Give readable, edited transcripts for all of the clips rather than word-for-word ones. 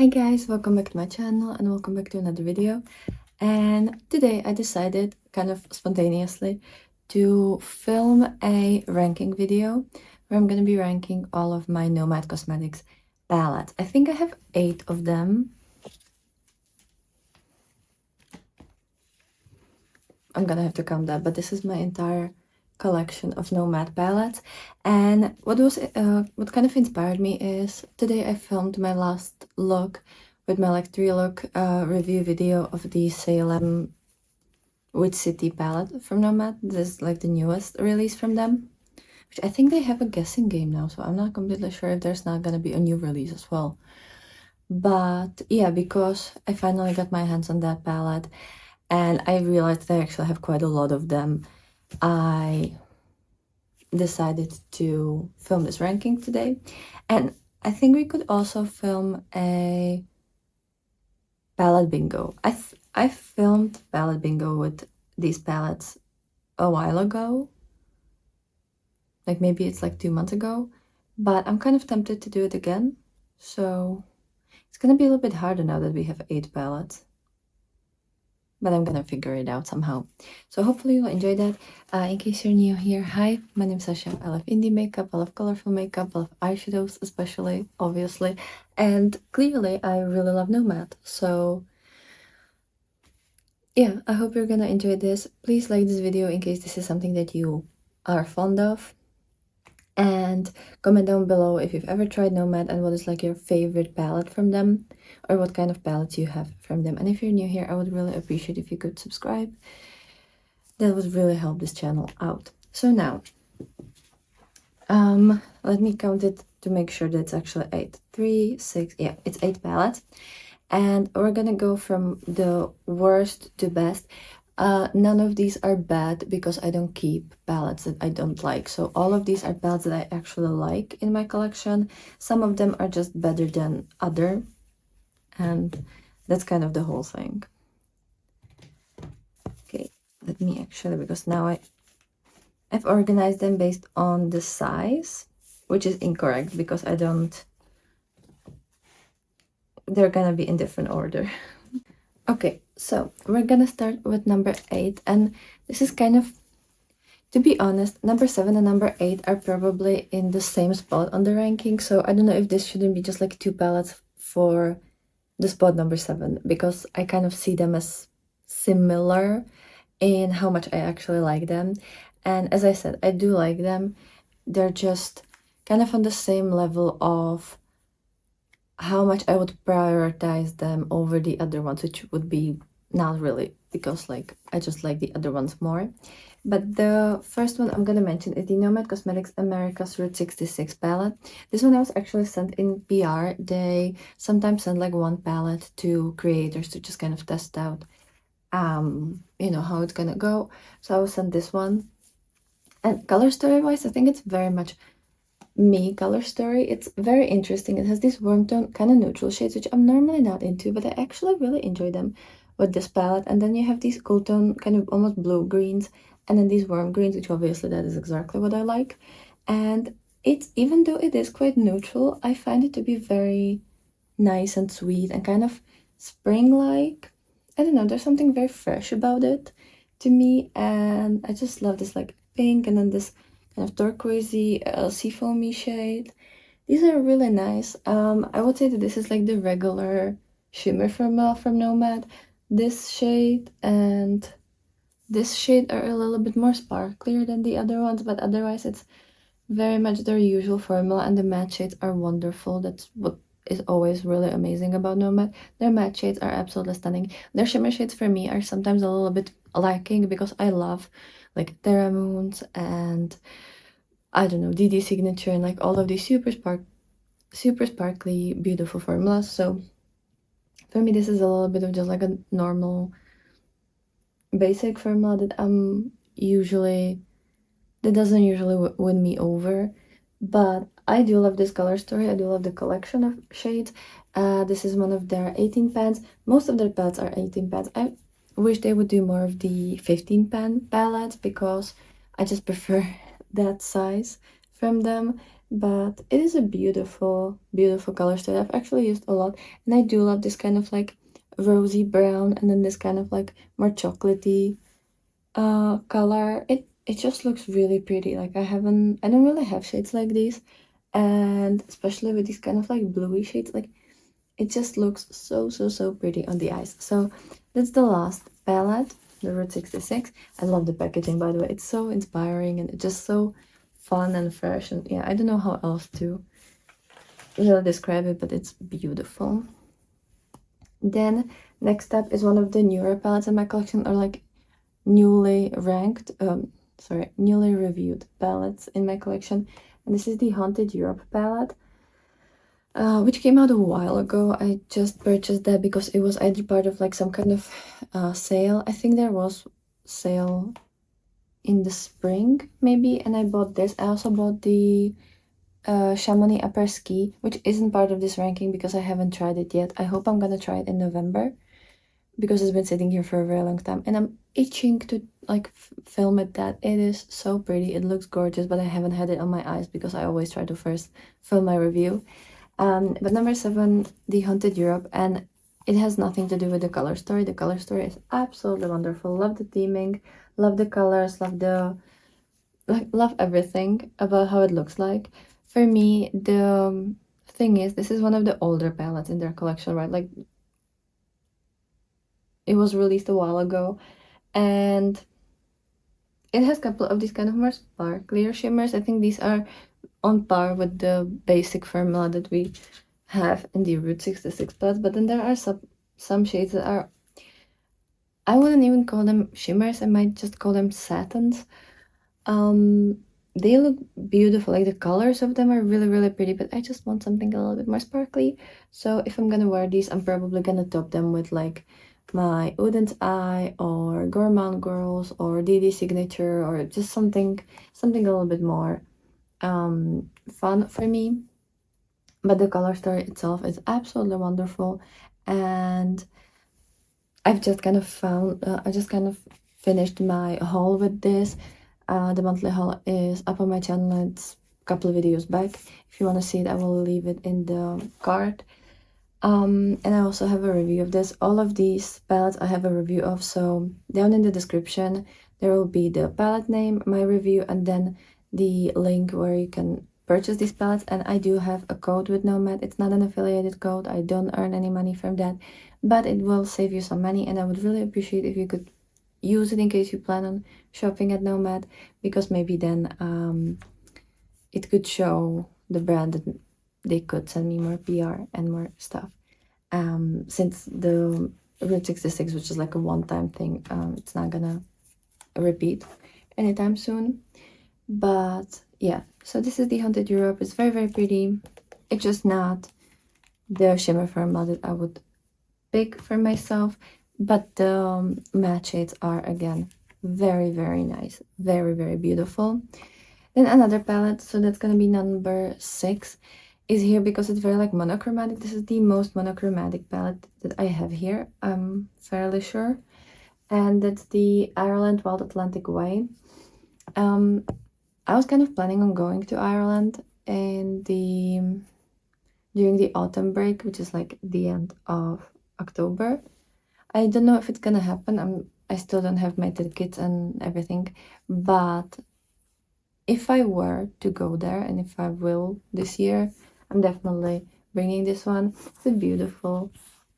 Hi guys, welcome back to my channel and welcome back to another video. And today I decided, kind of spontaneously, to film a ranking video where I'm going to be ranking all of my Nomad Cosmetics palettes. I think I have 8 of them. I'm gonna have to count that, but this is my entire collection of Nomad palettes. And what kind of inspired me is today I filmed my last look with my like 3-look review video of the Salem Witch City palette from Nomad. This is like the newest release from them, which I think they have a guessing game now, so I'm not completely sure if there's not gonna be a new release as well. But yeah, because I finally got my hands on that palette and I realized that I actually have quite a lot of them, I decided to film this ranking today. And I think we could also film a palette bingo. I filmed palette bingo with these palettes a while ago. Like maybe it's like 2 months ago. But I'm kind of tempted to do it again. So it's gonna be a little bit harder now that we have 8 palettes. But I'm gonna figure it out somehow. So hopefully you'll enjoy that. In case you're new here, hi, my name's Sasha. I love indie makeup, I love colorful makeup, I love eyeshadows especially, obviously. And clearly I really love Nomad. So yeah, I hope you're gonna enjoy this. Please like this video in case this is something that you are fond of. And comment down below if you've ever tried Nomad and what is like your favorite palette from them, or what kind of palettes you have from them. And if you're new here, I would really appreciate if you could subscribe. That would really help this channel out. So now, let me count it to make sure that it's actually 8. 3, 6, yeah, it's 8 palettes. And we're gonna go from the worst to best. None of these are bad because I don't keep palettes that I don't like. So all of these are palettes that I actually like in my collection. Some of them are just better than other, and that's kind of the whole thing. Okay, let me actually, because now I've organized them based on the size, which is incorrect because I don't, they're gonna be in different order. Okay, so we're gonna start with number 8, and this is kind of, to be honest, number 7 and number 8 are probably in the same spot on the ranking, so I don't know if this shouldn't be just like 2 palettes for the spot number 7, because I kind of see them as similar in how much I actually like them. And as I said, I do like them. They're just kind of on the same level of how much I would prioritize them over the other ones, which would be not really, because like I just like the other ones more. But the first one I'm gonna mention is the Nomad Cosmetics America's Route 66 palette. This one I was actually sent in PR. They sometimes send like one palette to creators to just kind of test out you know, how it's gonna go. So I was sent this one. And color story wise, I think it's very much me color story. It's very interesting. It has these warm tone kind of neutral shades, which I'm normally not into, but I actually really enjoy them with this palette. And then you have these cool tone kind of almost blue greens, and then these warm greens, which obviously that is exactly what I like. And it's, even though it is quite neutral, I find it to be very nice and sweet and kind of spring-like. I don't know, there's something very fresh about it to me, and I just love this like pink and then this kind of turquoisey seafoamy shade. These are really nice. I would say that this is like the regular shimmer formula from Nomad. This shade and this shade are a little bit more sparklier than the other ones, but otherwise it's very much their usual formula, and the matte shades are wonderful. That's what is always really amazing about Nomad. Their matte shades are absolutely stunning. Their shimmer shades for me are sometimes a little bit lacking because I love like Terra Moons and I don't know, DD Signature and like all of these super sparkly, beautiful formulas. So for me, this is a little bit of just like a normal, basic formula that that doesn't usually win me over. But I do love this color story. I do love the collection of shades. This is one of their 18 pans. Most of their palettes are 18 pans. I wish they would do more of the 15 pan palettes because I just prefer that size from them. but it is a beautiful, beautiful color story. I've actually used a lot, and I do love this kind of like rosy brown and then this kind of like more chocolatey color. It just looks really pretty. Like I don't really have shades like these, and especially with these kind of like bluey shades, like it just looks so so so pretty on the eyes. So that's the last palette, the Route 66. I love the packaging, by the way. It's so inspiring and it's just so fun and fresh, and yeah, I don't know how else to really describe it, but it's beautiful. Then next up is one of the newer palettes in my collection, or like newly ranked, newly reviewed palettes in my collection. And this is the Haunted Europe palette, which came out a while ago. I just purchased that because it was either part of like some kind of sale. I think there was sale in the spring maybe, and I bought this. I also bought the Chamonix Upper Ski, which isn't part of this ranking because I haven't tried it yet. I hope I'm gonna try it in November because it's been sitting here for a very long time, and I'm itching to like film it. That it is so pretty. It looks gorgeous, but I haven't had it on my eyes because I always try to first film my review. But number 7, The Haunted Europe, and it has nothing to do with the color story. The color story is absolutely wonderful. Love the theming, love the colors, love everything about how it looks like. For me, the thing is, this is one of the older palettes in their collection, right? Like it was released a while ago, and it has a couple of these kind of more sparklier shimmers. I think these are on par with the basic formula that we have in the Route 66 palettes, but then there are some shades that are, I wouldn't even call them shimmers, I might just call them satins. They look beautiful, like the colors of them are really really pretty, but I just want something a little bit more sparkly. So if I'm gonna wear these, I'm probably gonna top them with like my Udens Eye or Gourmand Girls or DD Signature, or just something a little bit more fun for me. But the color story itself is absolutely wonderful, and I've just kind of I just kind of finished my haul with this. The monthly haul is up on my channel. It's a couple of videos back. If you want to see it, I will leave it in the card. And I also have a review of this. All of these palettes I have a review of, so down in the description there will be the palette name, my review, and then the link where you can purchase these palettes. And I do have a code with Nomad. It's not an affiliated code. I don't earn any money from that, but it will save you some money, and I would really appreciate if you could use it in case you plan on shopping at Nomad, because maybe then it could show the brand that they could send me more PR and more stuff. Since the Route 66, which is like a one-time thing, it's not gonna repeat anytime soon. But yeah, so this is the Haunted Europe. It's very very pretty. It's just not the shimmer formula that I would pick for myself, but the matte shades are again very very nice, very very beautiful. Then another palette, so that's gonna be number 6, is here because it's very like monochromatic. This is the most monochromatic palette that I have here, I'm fairly sure, and that's the Ireland Wild Atlantic Way. I was kind of planning on going to Ireland in the during the autumn break, which is like the end of October. I don't know if it's gonna happen. I still don't have my tickets and everything, but if I were to go there, and if I will this year, I'm definitely bringing this one. It's a beautiful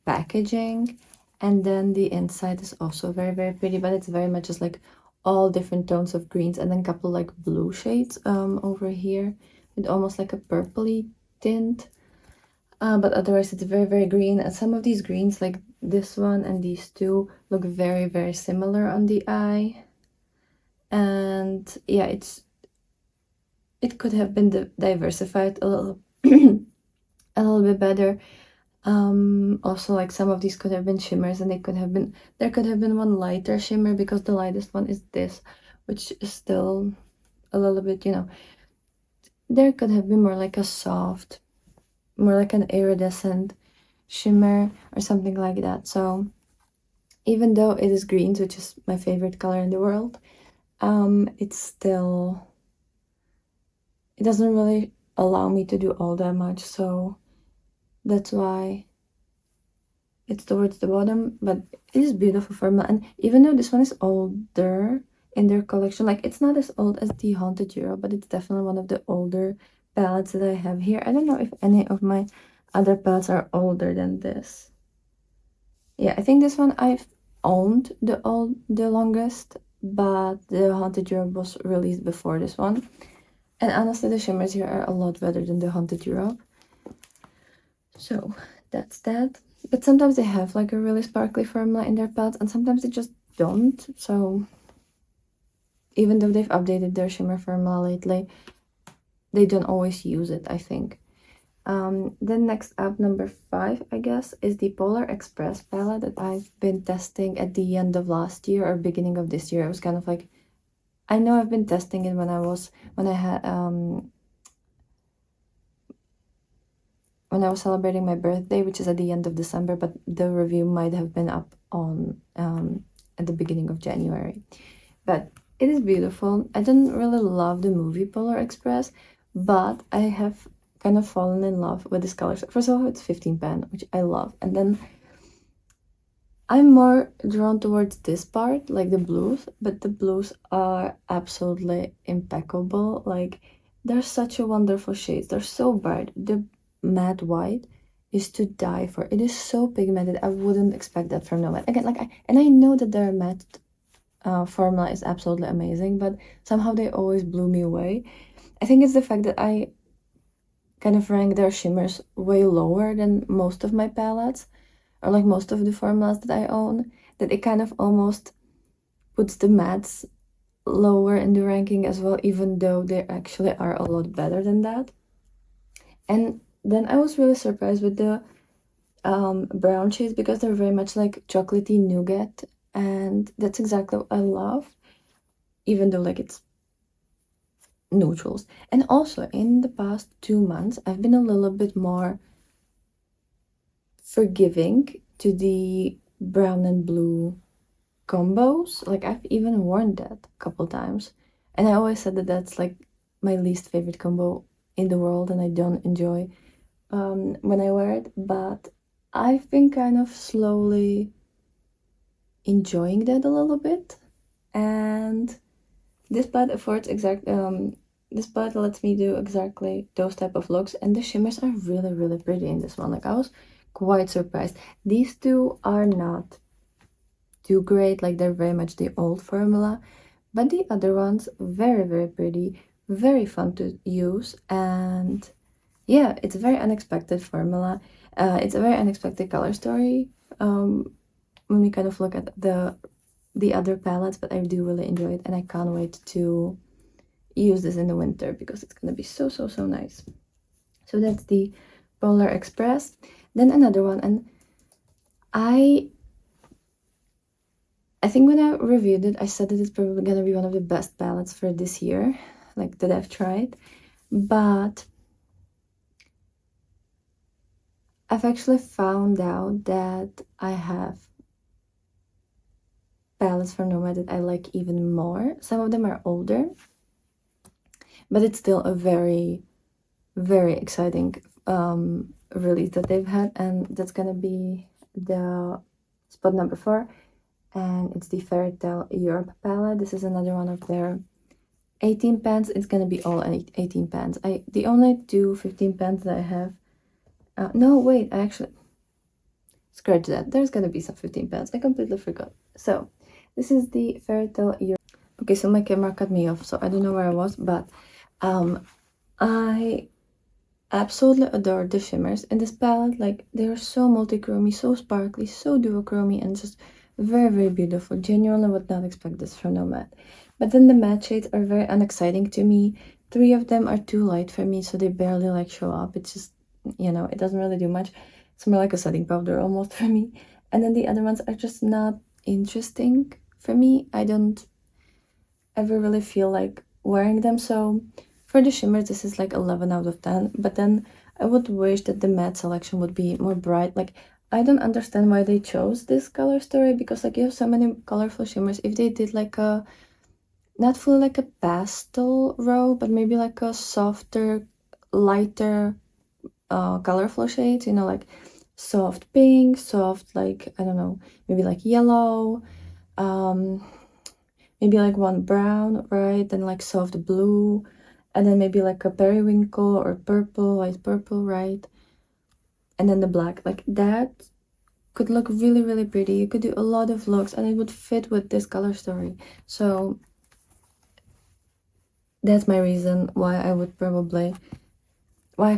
packaging, and then the inside is also very very pretty, but it's very much just like all different tones of greens, and then a couple like blue shades over here with almost like a purpley tint. But otherwise it's very very green, and some of these greens like this one and these two look very very similar on the eye. And yeah, it could have been diversified a little a little bit better. Also like some of these could have been shimmers, and there could have been one lighter shimmer, because the lightest one is this, which is still a little bit, there could have been more like a soft, more like an iridescent shimmer or something like that. So even though it is green, which is my favorite color in the world, it's still, it doesn't really allow me to do all that much, so that's why it's towards the bottom. But it is beautiful formula, and even though this one is older in their collection, like it's not as old as the Haunted Euro, but it's definitely one of the older palettes that I have here. I don't know if any of my other palettes are older than this. Yeah, I think this one I've owned the longest, but the Haunted Europe was released before this one. And honestly, the shimmers here are a lot better than the Haunted Europe. So that's that. But sometimes they have like a really sparkly formula in their palettes, and sometimes they just don't. So even though they've updated their shimmer formula lately, they don't always use it, I think. Then next up, number 5, I guess, is the Polar Express palette that I've been testing at the end of last year or beginning of this year. I was kind of like, I know I've been testing it when I was celebrating my birthday, which is at the end of December, but the review might have been up on at the beginning of January. But it is beautiful. I didn't really love the movie Polar Express, but I have kind of fallen in love with this color. First of all, it's 15 pan, which I love. And then I'm more drawn towards this part, like the blues, but the blues are absolutely impeccable. Like, they're such a wonderful shades. They're so bright. The matte white is to die for. It is so pigmented. I wouldn't expect that from Nomad. Again, like, I know that their matte formula is absolutely amazing, but somehow they always blew me away. I think it's the fact that I kind of rank their shimmers way lower than most of my palettes, or like most of the formulas that I own, that it kind of almost puts the mattes lower in the ranking as well, even though they actually are a lot better than that. And then I was really surprised with the brown shades, because they're very much like chocolatey nougat, and that's exactly what I love, even though like it's neutrals. And also in the past 2 months, I've been a little bit more forgiving to the brown and blue combos. Like, I've even worn that a couple times, and I always said that that's like my least favorite combo in the world, and I don't enjoy when I wear it. But I've been kind of slowly enjoying that a little bit, and this palette affords this palette lets me do exactly those type of looks, and the shimmers are really pretty in this one. Like, I was quite surprised. These two are not too great, like they're very much the old formula, but the other ones very pretty, very fun to use. And yeah, it's a very unexpected formula. It's a very unexpected color story when we kind of look at the other palettes, but I do really enjoy it, and I can't wait to use this in the winter because it's gonna be so nice. So that's the Polar Express. Then another one, and I think when I reviewed it, I said that it's probably gonna be one of the best palettes for this year, like that I've tried. But I've actually found out that I have palettes from Nomad that I like even more. Some of them are older, but it's still a very exciting release that they've had, and that's gonna be the spot number 4, and it's the Fairy Tale Europe palette. This is another one of their 18 pans. It's gonna be all 18 pans. The only 2 15 pans that I have, no wait, I actually scratch that. There's gonna be some 15 pans. I completely forgot. So this is the Fairy Tale Europe. Okay, so my camera cut me off, so I don't know where I was, but I absolutely adore the shimmers in this palette. Like, they are so multi-chromy, so sparkly, so duochromy, and just very beautiful. Genuinely would not expect this from Nomad. But then the matte shades are very unexciting to me. 3 of them are too light for me, so they barely like show up. It's just, you know, it doesn't really do much. It's more like a setting powder almost for me. And then the other ones are just not interesting for me. I don't ever really feel like wearing them. So for the shimmers, this is like 11 out of 10. But then I would wish that the matte selection would be more bright. Like, I don't understand why they chose this color story, because like you have so many colorful shimmers. If they did like a, not fully like a pastel row, but maybe like a softer, lighter colorful shades, you know, like soft pink, soft, like, I don't know, maybe like yellow, maybe like one brown, right? Then like soft blue, and then maybe like a periwinkle or purple, light purple, right? And then the black, like that could look really, really pretty. You could do a lot of looks and it would fit with this color story. So that's my reason why I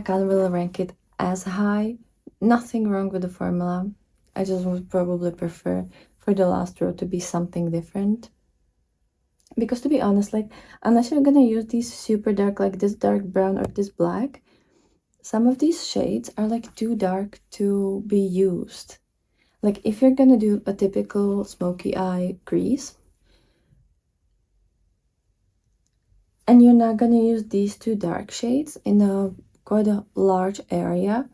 can't really rank it as high. Nothing wrong with the formula. I just would probably prefer for the last row to be something different. Because to be honest, like, unless you're gonna use these super dark, like this dark brown or this black, some of these shades are like too dark to be used. Like if you're gonna do a typical smoky eye crease, and you're not gonna use these two dark shades in a quite a large area,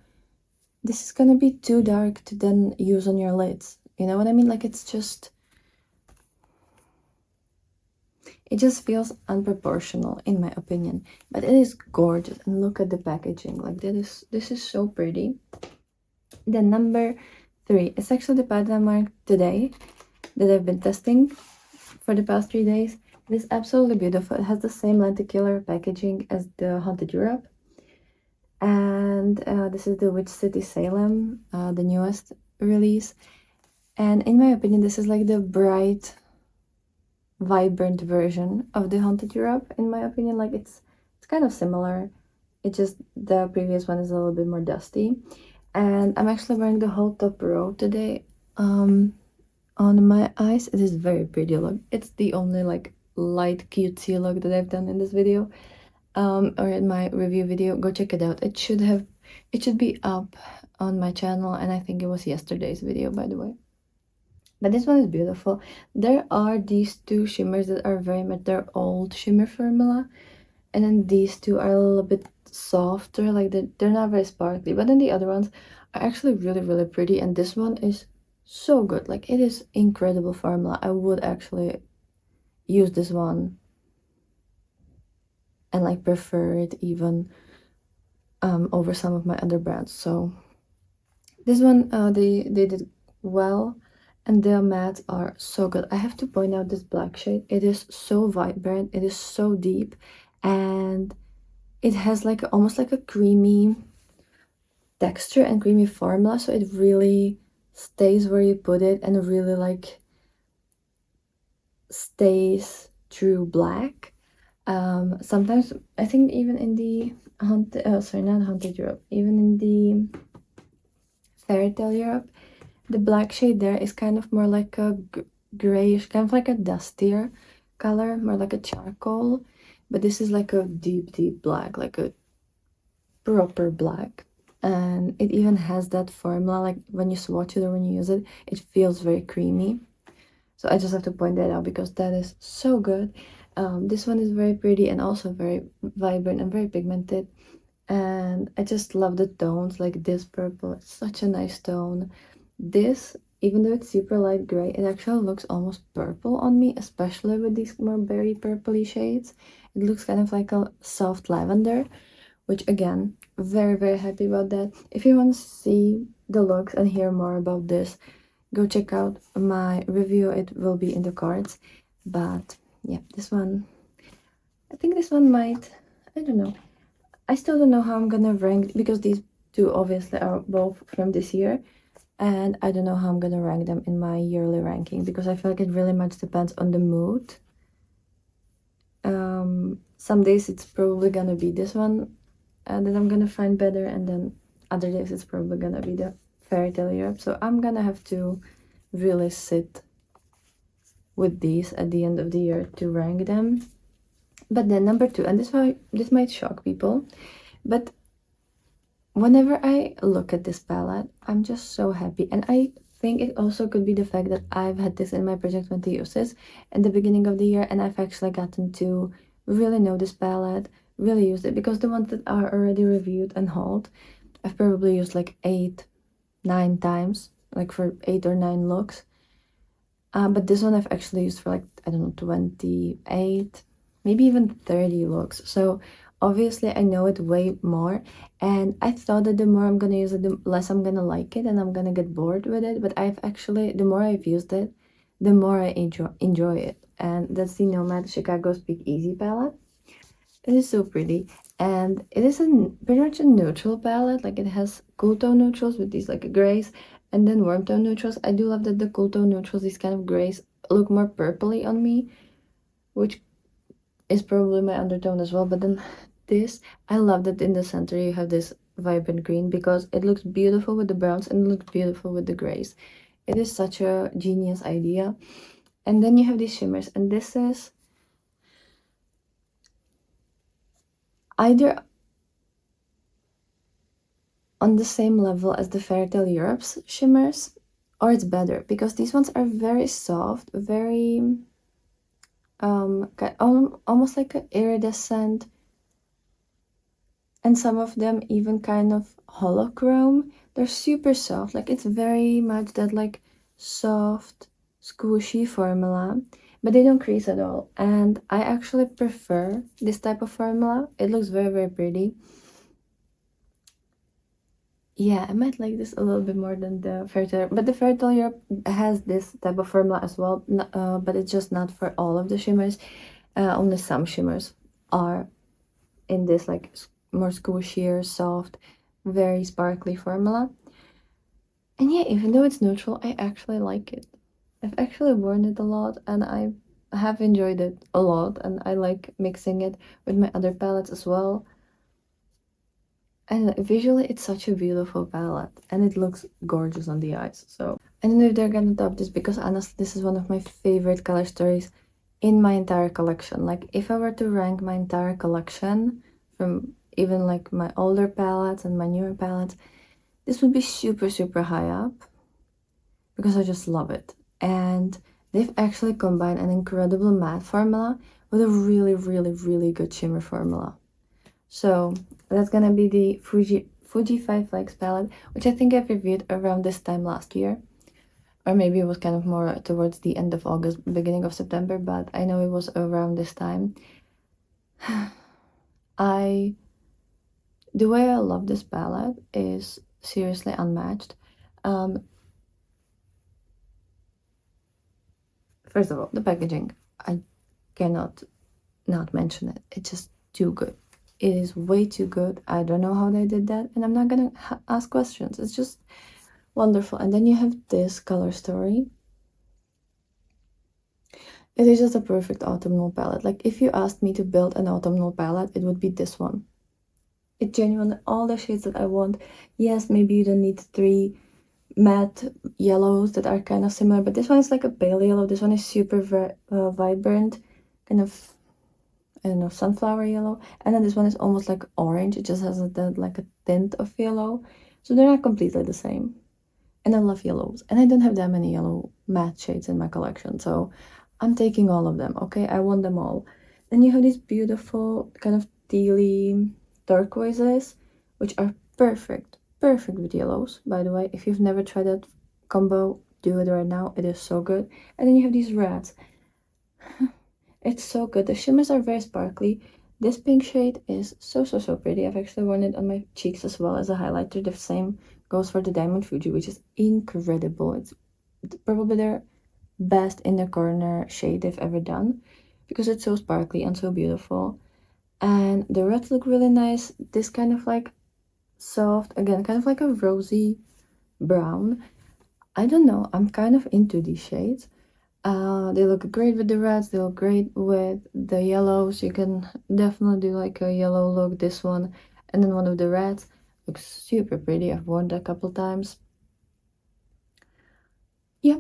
this is gonna be too dark to then use on your lids. You know what I mean? Like it just feels unproportional in my opinion. But it is gorgeous, and look at the packaging. Like this is so pretty. Then number 3 is actually the palette I'm wearing today that I've been testing for the past 3 days. It is absolutely beautiful. It has the same lenticular packaging as the Haunted Europe. And this is the Witch City Salem, the newest release. And in my opinion, this is like the bright, vibrant version of the Haunted Europe. In my opinion, like it's kind of similar. It just, the previous one is a little bit more dusty. And I'm actually wearing the whole top row today on my eyes. It is very pretty look. It's the only like light cutesy look that I've done in this video, or in my review video. Go check it out. It should be up on my channel, and I think it was yesterday's video, by the way. But this one is beautiful. There are these two shimmers that are very much their old shimmer formula, and then these two are a little bit softer, like they're not very sparkly, but then the other ones are actually really, really pretty. And this one is so good. Like it is incredible formula. I would actually use this one and like prefer it even over some of my other brands. So this one, they did well, and their mattes are so good. I have to point out this black shade. It is so vibrant, it is so deep, and it has like almost like a creamy texture and creamy formula, so it really stays where you put it and really like stays true black. Sometimes I think even in the not Haunted Europe, even in the Fairy Tale Europe, the black shade there is kind of more like a grayish, kind of like a dustier color, more like a charcoal. But this is like a deep, deep black, like a proper black. And it even has that formula, like when you swatch it or when you use it, it feels very creamy. So I just have to point that out because that is so good. This one is very pretty and also very vibrant and very pigmented. And I just love the tones, like this purple, it's such a nice tone. This, even though it's super light gray, it actually looks almost purple on me, especially with these more berry purpley shades. It looks kind of like a soft lavender, which again, very, very happy about that. If you want to see the looks and hear more about this, go check out my review. It will be in the cards. But yeah, this one, I think this one might, I don't know. I still don't know how I'm gonna rank, because these two obviously are both from this year, and I don't know how I'm gonna rank them in my yearly ranking, because I feel like it really much depends on the mood. Some days it's probably gonna be this one that I'm gonna find better, and then other days it's probably gonna be the Fairy Tale Europe. So I'm gonna have to really sit with these at the end of the year to rank them. But then number 2, and this might shock people, but whenever I look at this palette, I'm just so happy. And I think it also could be the fact that I've had this in my Project 20 uses in the beginning of the year, and I've actually gotten to really know this palette, really use it, because the ones that are already reviewed and hauled, I've probably used like 8-9 times, like for 8 or 9 looks. But this one I've actually used for like, I don't know, 28, maybe even 30 looks. So obviously I know it way more, and I thought that the more I'm gonna use it, the less I'm gonna like it and I'm gonna get bored with it. But I've actually, the more I've used it, the more I enjoy it. And that's the Nomad Chicago Speak Easy palette. It is so pretty, and it is pretty much a neutral palette. Like, it has cool tone neutrals with these like grays, and then warm tone neutrals. I do love that the cool tone neutrals, these kind of grays, look more purpley on me, which is probably my undertone as well. But then this, I love that in the center you have this vibrant green, because it looks beautiful with the browns and it looks beautiful with the grays. It is such a genius idea. And then you have these shimmers, and this is either on the same level as the Fairytale Europe's shimmers, or it's better, because these ones are very soft, very almost like an iridescent, and some of them even kind of holochrome. They're super soft, like it's very much that like soft, squishy formula, but they don't crease at all. And I actually prefer this type of formula. It looks very, very pretty. Yeah, I might like this a little bit more than the Fairytale, but the Fairytale Europe has this type of formula as well, but it's just not for all of the shimmers. Only some shimmers are in this like more squishier, soft, very sparkly formula. And yeah, even though it's neutral, I actually like it. I've actually worn it a lot, and I have enjoyed it a lot, and I like mixing it with my other palettes as well. And visually, it's such a beautiful palette, and it looks gorgeous on the eyes. So I don't know if they're gonna top this, because honestly, this is one of my favorite color stories in my entire collection. Like, if I were to rank my entire collection from even like my older palettes and my newer palettes, this would be super, super high up, because I just love it. And they've actually combined an incredible matte formula with a really, really, really good shimmer formula. So that's gonna be the Fuji 5 Flex palette, which I think I've reviewed around this time last year. Or maybe it was kind of more towards the end of August, beginning of September, but I know it was around this time. The way I love this palette is seriously unmatched. First of all, the packaging, I cannot not mention it. It's just too good. It is way too good. I don't know how they did that, and I'm not gonna ask questions. It's just wonderful. And then you have this color story. It is just a perfect autumnal palette. Like, if you asked me to build an autumnal palette, it would be this one. It genuinely, all the shades that I want. Yes, maybe you don't need 3 matte yellows that are kind of similar, but this one is like a pale yellow. This one is super vibrant, kind of, I don't know, sunflower yellow. And then this one is almost like orange. It just has like a tint of yellow. So they're not completely the same. And I love yellows. And I don't have that many yellow matte shades in my collection. So I'm taking all of them, okay? I want them all. Then you have these beautiful kind of tealy turquoises, which are perfect. Perfect with yellows, by the way. If you've never tried that combo, do it right now. It is so good. And then you have these reds. It's so good. The shimmers are very sparkly. This pink shade is so, so, so pretty. I've actually worn it on my cheeks as well as a highlighter. The same goes for the Diamond Fuji, which is incredible. It's probably their best in the corner shade they've ever done, because it's so sparkly and so beautiful. And the reds look really nice. This kind of like soft, again, kind of like a rosy brown. I don't know. I'm kind of into these shades. They look great with the reds, they look great with the yellows. You can definitely do like a yellow look, this one, and then one of the reds. Looks super pretty. I've worn that a couple times. Yeah,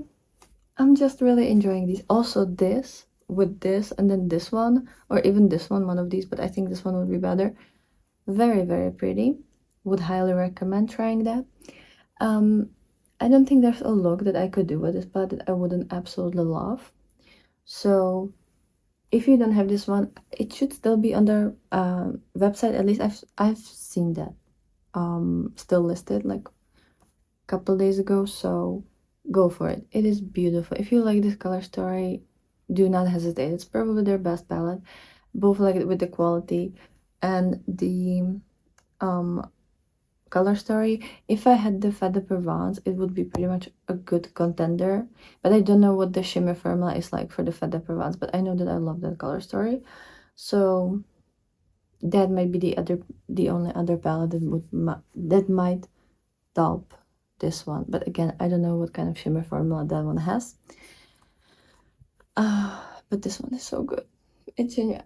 I'm just really enjoying these. Also this, with this, and then this one, or even this one of these, but I think this one would be better. Very, very pretty. Would highly recommend trying that. I don't think there's a look that I could do with this palette that I wouldn't absolutely love. So if you don't have this one, it should still be on their website. At least I've seen that still listed like a couple days ago. So go for it. It is beautiful. If you like this color story, do not hesitate. It's probably their best palette, both like with the quality and the color story. If I had the Fat de Provence, it would be pretty much a good contender, but I don't know what the shimmer formula is like for the Fat de Provence, but I know that I love that color story. So that might be the only other palette that might top this one, but again, I don't know what kind of shimmer formula that one has. But this one is so good.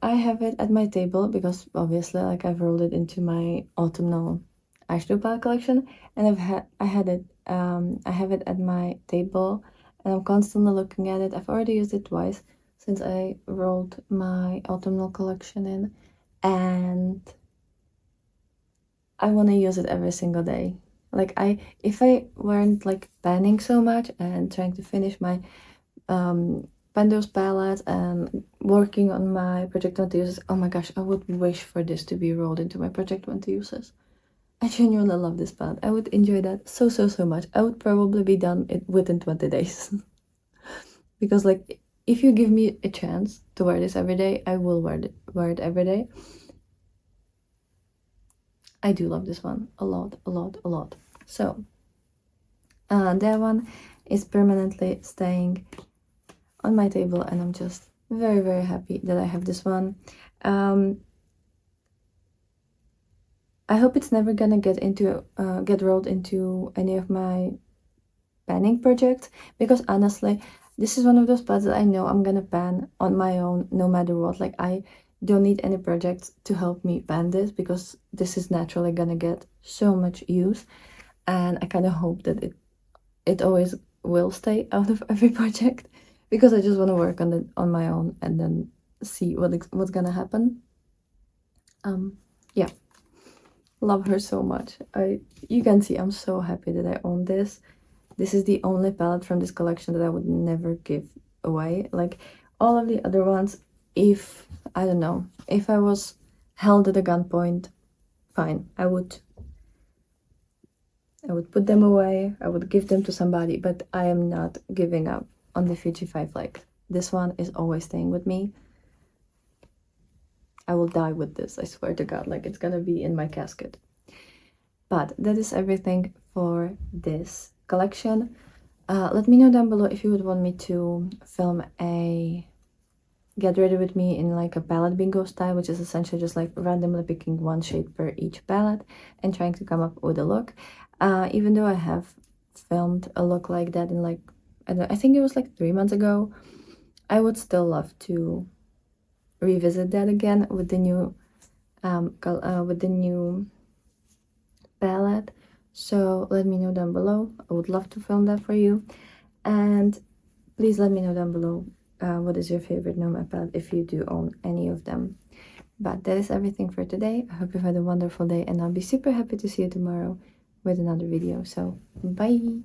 I have it at my table because obviously, like, I've rolled it into my autumnal eyeshadow palette collection, and I have it at my table, and I'm constantly looking at it. I've already used it twice since I rolled my autumnal collection in, and I want to use it every single day. Like, if I weren't like panning so much and trying to finish my Pando's palette and working on my Project 20 uses, oh my gosh, I would wish for this to be rolled into my Project 20 uses. I genuinely love this palette. I would enjoy that so much. I would probably be done within 20 days. Because, like, if you give me a chance to wear this every day, I will wear it every day. I do love this one a lot. So, that one is permanently staying on my table, and I'm just very happy that I have this one. I hope it's never gonna get rolled into any of my panning projects, because honestly, this is one of those palettes that I know I'm gonna pan on my own no matter what. Like, I don't need any projects to help me pan this, because this is naturally gonna get so much use, and I kind of hope that it always will stay out of every project, because I just want to work on it on my own and then see what's gonna happen. Yeah, love her so much. You can see I'm so happy that I own this. This is the only palette from this collection that I would never give away. Like, all of the other ones, if I don't know, if I was held at a gunpoint, fine, I would put them away, I would give them to somebody, but I am not giving up on the Fuji 5 Like. This one is always staying with me. I will die with this, I swear to God. Like, it's gonna be in my casket. But that is everything for this collection. Let me know down below if you would want me to film a get ready with me in like a palette bingo style, which is essentially just like randomly picking one shade per each palette and trying to come up with a look. Even though I have filmed a look like that in like, I think it was like 3 months ago, I would still love to revisit that again with the new palette. So let me know down below. I would love to film that for you, and please let me know down below what is your favorite Nomad palette if you do own any of them. But that is everything for today. I hope you've had a wonderful day, and I'll be super happy to see you tomorrow with another video. So bye.